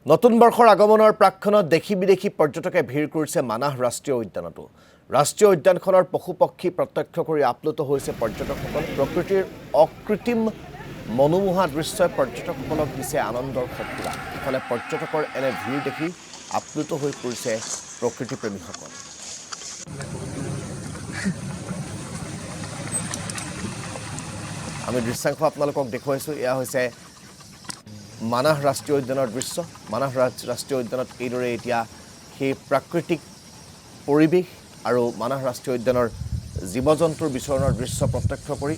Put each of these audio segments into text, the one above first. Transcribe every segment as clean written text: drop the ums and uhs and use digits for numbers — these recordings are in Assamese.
নতুন বৰ্ষৰ আগমনৰ প্ৰাক্ষণত দেশী বিদেশী পৰ্যটকে ভিৰ কৰিছে মানাহ ৰাষ্ট্ৰীয় উদ্যানতো। ৰাষ্ট্ৰীয় উদ্যানখনৰ পশুপক্ষী প্ৰত্যক্ষ কৰি আপ্লুত হৈছে পৰ্যটকসকল। প্ৰকৃতিৰ অকৃত্ৰিম মনোমোহা দৃশ্যই পৰ্যটকসকলক দিছে আনন্দৰ সঁফুৰা। ইফালে পৰ্যটকৰ এনে ভিৰ দেখি আপ্লুত হৈ পৰিছে প্ৰকৃতিপ্ৰেমীসকল। আমি দৃশ্যাংশ আপোনালোকক দেখুৱাইছোঁ। এয়া হৈছে মানাহ ৰাষ্ট্ৰীয় উদ্যানৰ দৃশ্য। মানাহ ৰাষ্ট্ৰীয় উদ্যানত এইদৰে এতিয়া সেই প্ৰাকৃতিক পৰিৱেশ আৰু মানাহ ৰাষ্ট্ৰীয় উদ্যানৰ জীৱ জন্তুৰ বিচৰণৰ দৃশ্য প্ৰত্যক্ষ কৰি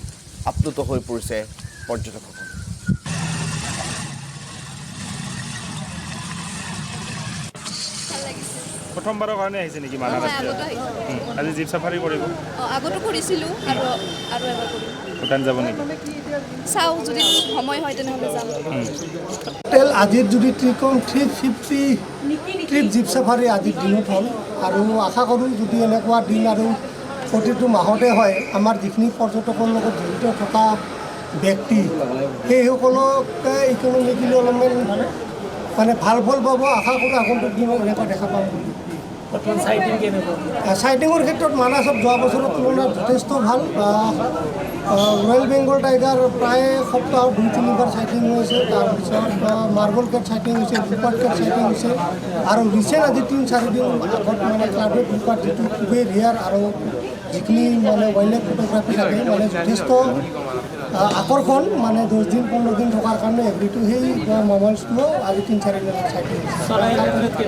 আপ্লুত হৈ পৰিছে পৰ্যটকসকল। প্ৰথমবাৰৰ কাৰণে আহিছে নেকি মানাহ ৰাষ্ট্ৰীয়? আজি জীপ চাফাৰী কৰিব? আগতো কৰিছিলোঁ আৰু এবাৰ কৰিম। ভূটান যাব নেকি? চাওঁ, যদি সময় হয় তেনেহ'লে যাম। টোটেল আজিৰ যদি 350 ট্ৰিপ জীপ চাফাৰী আজিৰ দিনত হ'ল আৰু আশা কৰোঁ যদি এনেকুৱা দিন আৰু প্ৰতিটো মাহতে হয়, আমাৰ যিখিনি পৰ্যটকৰ লগত জড়িত থকা ব্যক্তি সেইসকলকে ইকনমিকেলি অলপমান মানে ভাল ফল পাব। আশা কৰোঁ আগন্তুক দিনত এনেকুৱা দেখা পাম বুলি। চাইটিঙৰ ক্ষেত্ৰত মানাছত যোৱা বছৰৰ তুলনাত যথেষ্ট ভাল। ৰয়েল বেংগল টাইগাৰ প্ৰায় সপ্তাহত 2-3বাৰ চাইটিং হৈছে। তাৰপিছত মাৰ্বল কেট চাইটিং হৈছে, ব্লুপাৰ্ড কেট চাইটিং হৈছে আৰু ৰিচেণ্ট আজি 3-4 দিন আগত মানে ক্লাউডেড ব্লুপাৰ্ড যিটো খুবেই ৰেয়াৰ আৰু যিখিনি মানে ৱাইল্ড লাইফ ফটোগ্ৰাফী থাকে মানে যথেষ্ট আকৰ্ষণ। মানে 10 দিন 15 দিন থকাৰ কাৰণে এভৰিটো সেই মোবাইলছটো আজি 3-4 দিন চাইটিং হৈছে।